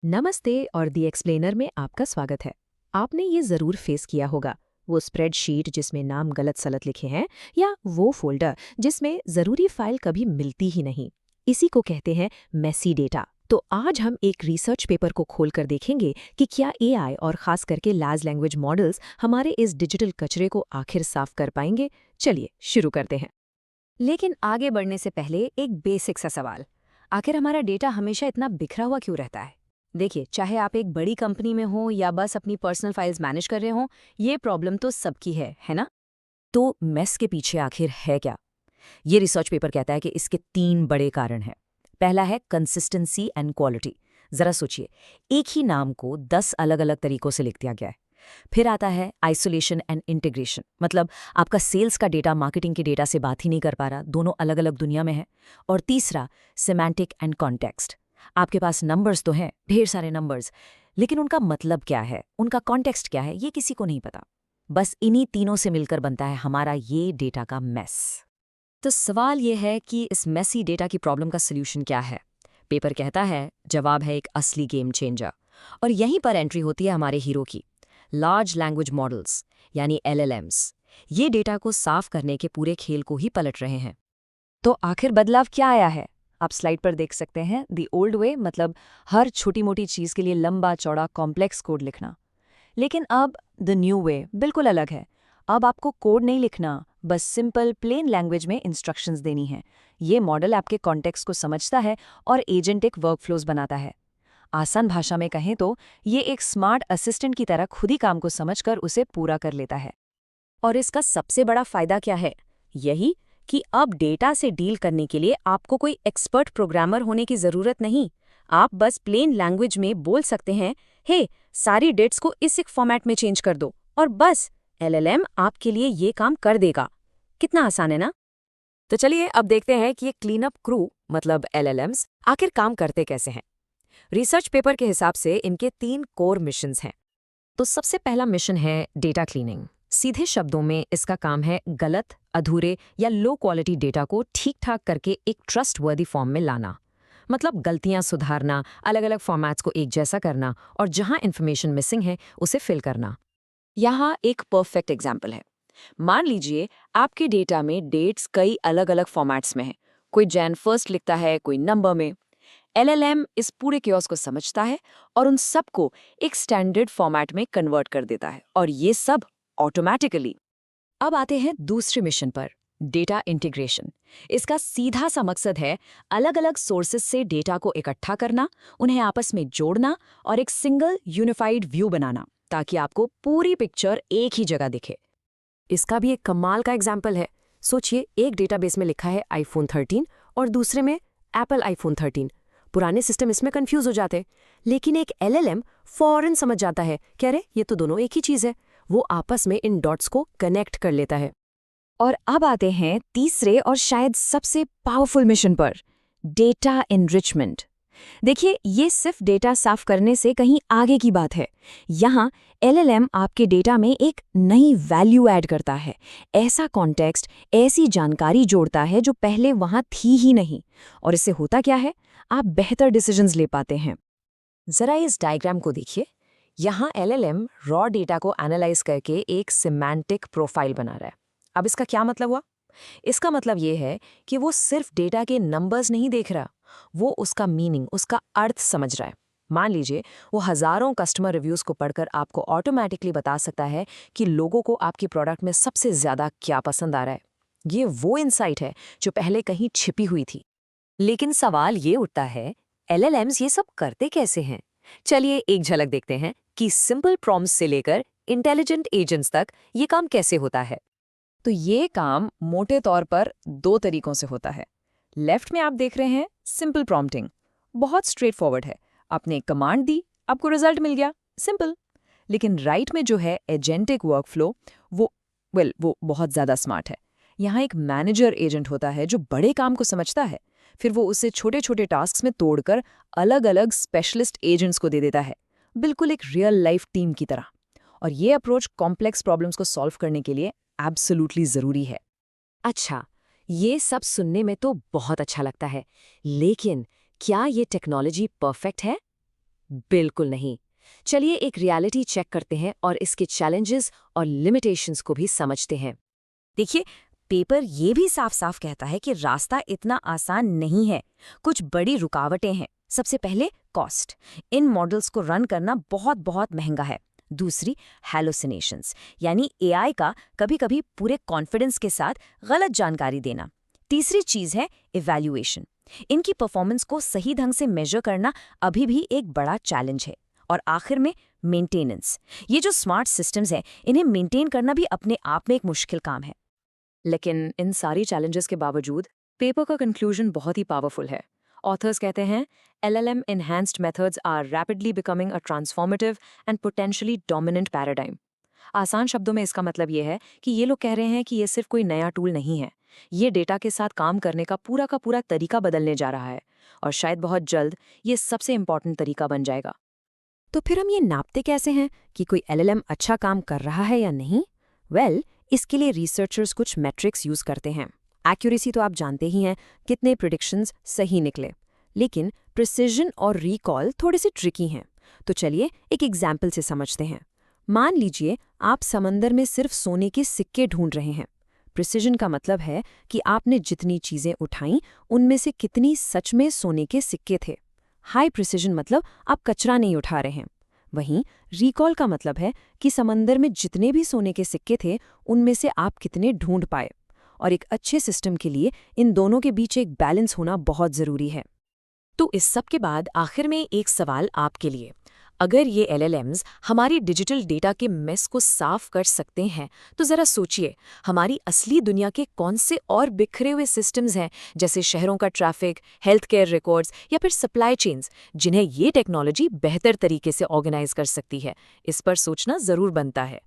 नमस्ते और दी एक्सप्लेनर में आपका स्वागत है। आपने ये ज़रूर फेस किया होगा, वो स्प्रेडशीट जिसमें नाम गलत सलत लिखे हैं या वो फोल्डर जिसमें ज़रूरी फाइल कभी मिलती ही नहीं। इसी को कहते हैं मेसी डेटा। तो आज हम एक रिसर्च पेपर को खोलकर देखेंगे कि क्या एआई और ख़ास करके लार्ज लैंग्वेज मॉडल्स हमारे इस डिजिटल कचरे को आखिर साफ कर पाएंगे। चलिए शुरू करते हैं। लेकिन आगे बढ़ने से पहले एक बेसिक सा सवाल। आखिर हमारा डेटा हमेशा इतना बिखरा हुआ क्यों रहता है? देखिए, चाहे आप एक बड़ी कंपनी में हो या बस अपनी पर्सनल फाइल्स मैनेज कर रहे हो, ये प्रॉब्लम तो सबकी है ना? तो मेस के पीछे आखिर है क्या? ये रिसर्च पेपर कहता है कि इसके 3 बड़े कारण हैं। पहला है कंसिस्टेंसी एंड क्वालिटी। जरा सोचिए, एक ही नाम को 10 अलग-अलग तरीकों से लिख दिया गया है। फिर आता है आइसोलेशन एंड इंटीग्रेशन, मतलब आपका सेल्स का डेटा मार्केटिंग के डेटा से बात ही नहीं कर पा रहा, दोनों अलग-अलग दुनिया में है। और तीसरा सेमांटिक एंड कॉन्टेक्स्ट। आपके पास नंबर्स तो हैं, ढेर सारे नंबर्स, लेकिन उनका मतलब क्या है, उनका कॉन्टेक्स्ट क्या है, ये किसी को नहीं पता। बस इन्हीं तीनों से मिलकर बनता है हमारा ये डेटा का मेस। तो सवाल ये है कि इस मेसी डेटा की प्रॉब्लम का सोल्यूशन क्या है? पेपर कहता है जवाब है एक असली गेम चेंजर। और यहीं पर एंट्री होती है हमारे हीरो की, लार्ज लैंग्वेज मॉडल्स यानी एलएलएम्स। ये डेटा को साफ करने के पूरे खेल को ही पलट रहे हैं। तो आखिर बदलाव क्या आया है? आप स्लाइड पर देख सकते हैं, दी ओल्ड वे, मतलब हर छोटी मोटी चीज़ के लिए लंबा चौड़ा कॉम्प्लेक्स कोड लिखना। लेकिन अब द न्यू वे बिल्कुल अलग है। अब आपको कोड नहीं लिखना, बस सिंपल प्लेन लैंग्वेज में इंस्ट्रक्शंस देनी है। ये मॉडल आपके कॉन्टेक्स्ट को समझता है और एजेंटिक वर्कफ्लोज बनाता है। आसान भाषा में कहें तो ये एक स्मार्ट असिस्टेंट की तरह खुद ही काम को समझकर उसे पूरा कर लेता है। और इसका सबसे बड़ा फायदा क्या है? यही कि अब डेटा से डील करने के लिए आपको कोई एक्सपर्ट प्रोग्रामर होने की ज़रूरत नहीं। आप बस प्लेन लैंग्वेज में बोल सकते हैं, हे सारी डेट्स को इस एक फॉर्मेट में चेंज कर दो, और बस एलएलएम आपके लिए ये काम कर देगा। कितना आसान है ना? तो चलिए अब देखते हैं कि ये क्लीनअप क्रू मतलब एलएलएम्स आखिर काम करते कैसे हैं। रिसर्च पेपर के हिसाब से इनके 3 कोर मिशंस हैं। तो सबसे पहला मिशन है डेटा क्लीनिंग। सीधे शब्दों में इसका काम है गलत, अधूरे या लो क्वालिटी डेटा को ठीक ठाक करके एक ट्रस्टवर्दी फॉर्म में लाना। मतलब गलतियां सुधारना, अलग अलग फॉर्मेट्स को एक जैसा करना और जहां इंफॉर्मेशन मिसिंग है उसे फिल करना। यहाँ एक परफेक्ट एग्जाम्पल है। मान लीजिए आपके डेटा में डेट्स कई अलग अलग फॉर्मेट्स में हैं। कोई जैन फर्स्ट लिखता है, कोई नंबर में। एलएलएम इस पूरे क्योस को समझता है और उन सबको एक स्टैंडर्ड फॉर्मेट में कन्वर्ट कर देता है, और ये सब ऑटोमेटिकली। अब आते हैं दूसरे मिशन पर, डेटा इंटीग्रेशन। इसका सीधा सा मकसद है अलग अलग सोर्सेज से डेटा को इकट्ठा करना, उन्हें आपस में जोड़ना और एक सिंगल यूनिफाइड व्यू बनाना, ताकि आपको पूरी पिक्चर एक ही जगह दिखे। इसका भी एक कमाल का एग्जाम्पल है। सोचिए, एक डेटाबेस में लिखा है iPhone 13 और दूसरे में Apple iPhone 13। पुराने सिस्टम इसमें कंफ्यूज हो जाते, लेकिन एक एलएलएम फौरन समझ जाता है कि अरे ये तो दोनों एक ही चीज़ है। वो आपस में इन डॉट्स को कनेक्ट कर लेता है। और अब आते हैं तीसरे और शायद सबसे पावरफुल मिशन पर, डेटा एनरिचमेंट। देखिए, ये सिर्फ डेटा साफ करने से कहीं आगे की बात है। यहाँ एलएलएम आपके डेटा में एक नई वैल्यू ऐड करता है, ऐसा कॉन्टेक्स्ट, ऐसी जानकारी जोड़ता है जो पहले वहाँ थी ही नहीं। और इससे होता क्या है? आप बेहतर डिसीजंस ले पाते हैं। जरा इस डायग्राम को देखिए। यहाँ एलएलएम रॉ डेटा को एनालाइज करके एक सिमेंटिक प्रोफाइल बना रहा है। अब इसका क्या मतलब हुआ? इसका मतलब ये है कि वो सिर्फ डेटा के नंबर्स नहीं देख रहा, वो उसका मीनिंग, उसका अर्थ समझ रहा है। मान लीजिए वो हजारों कस्टमर रिव्यूज को पढ़कर आपको ऑटोमेटिकली बता सकता है कि लोगों को आपके प्रोडक्ट में सबसे ज्यादा क्या पसंद आ रहा है। ये वो इनसाइट है जो पहले कहीं छिपी हुई थी। लेकिन सवाल ये उठता है, एलएलएम्स ये सब करते कैसे हैं? चलिए एक झलक देखते हैं कि सिंपल प्रॉम्प्ट्स से लेकर इंटेलिजेंट एजेंट्स तक ये काम कैसे होता है। तो ये काम मोटे तौर पर 2 तरीकों से होता है। लेफ्ट में आप देख रहे हैं सिंपल प्रॉम्प्टिंग, बहुत स्ट्रेट फॉरवर्ड है। आपने एक कमांड दी, आपको रिजल्ट मिल गया, सिंपल। लेकिन राइट में जो है एजेंटिक वर्कफ्लो, वो बहुत ज़्यादा स्मार्ट है। यहाँ एक मैनेजर एजेंट होता है जो बड़े काम को समझता है, फिर वो उसे छोटे छोटे टास्क्स में तोड़कर अलग अलग स्पेशलिस्ट एजेंट्स को दे देता है, बिल्कुल एक रियल लाइफ टीम की तरह। और ये अप्रोच कॉम्प्लेक्स प्रॉब्लम्स को सॉल्व करने के लिए एब्सोल्युटली ज़रूरी है। अच्छा, ये सब सुनने में तो बहुत अच्छा लगता है, लेकिन क्या ये टेक्नोलॉजी परफेक्ट है? बिल्कुल नहीं। चलिए एक रियलिटी चेक करते हैं और इसके चैलेंजेस और लिमिटेशंस को भी समझते हैं। देखिए, पेपर ये भी साफ साफ कहता है कि रास्ता इतना आसान नहीं है। कुछ बड़ी रुकावटें हैं। सबसे पहले कॉस्ट। इन मॉडल्स को रन करना बहुत बहुत महंगा है। दूसरी, हैलुसिनेशंस, यानी एआई का कभी कभी पूरे कॉन्फिडेंस के साथ गलत जानकारी देना। तीसरी चीज है इवैल्यूएशन। इनकी परफॉर्मेंस को सही ढंग से मेजर करना अभी भी एक बड़ा चैलेंज है। और आखिर में मेंटेनेंस। ये जो स्मार्ट सिस्टम्स हैं, इन्हें मेंटेन करना भी अपने आप में एक मुश्किल काम है। लेकिन इन सारी चैलेंजेस के बावजूद पेपर का कंक्लूजन बहुत ही पावरफुल है। ऑथर्स कहते हैं LLM enhanced methods are rapidly becoming a transformative and potentially dominant paradigm। आसान शब्दों में इसका मतलब ये है कि ये लोग कह रहे हैं कि ये सिर्फ कोई नया टूल नहीं है, ये डेटा के साथ काम करने का पूरा तरीका बदलने जा रहा है और शायद बहुत जल्द ये सबसे इम्पॉर्टेंट तरीका बन जाएगा। तो फिर हम ये नापते कैसे हैं कि कोई LLM अच्छा काम कर रहा है या नहीं? इसके लिए रिसर्चर्स कुछ मैट्रिक्स यूज करते हैं। एक्यूरेसी तो आप जानते ही हैं, कितने प्रिडिक्शंस सही निकले, लेकिन प्रिसिजन और रिकॉल थोड़े से ट्रिकी हैं। तो चलिए एक एग्जाम्पल से समझते हैं। मान लीजिए आप समंदर में सिर्फ सोने के सिक्के ढूंढ रहे हैं। प्रिसिजन का मतलब है कि आपने जितनी चीजें उठाईं उनमें से कितनी सच में सोने के सिक्के थे। हाई प्रिसिजन मतलब आप कचरा नहीं उठा रहे हैं। वहीं रिकॉल का मतलब है कि समंदर में जितने भी सोने के सिक्के थे उनमें से आप कितने ढूंढ पाए। और एक अच्छे सिस्टम के लिए इन दोनों के बीच एक बैलेंस होना बहुत जरूरी है। तो इस सब के बाद आखिर में एक सवाल आपके लिए। अगर ये LLMs हमारी डिजिटल डेटा के मेस को साफ कर सकते हैं, तो ज़रा सोचिए हमारी असली दुनिया के कौन से और बिखरे हुए सिस्टम्स हैं, जैसे शहरों का ट्रैफिक, हेल्थ केयर रिकॉर्ड्स या फिर सप्लाई चेन्स, जिन्हें ये टेक्नोलॉजी बेहतर तरीके से ऑर्गेनाइज कर सकती है। इस पर सोचना ज़रूर बनता है।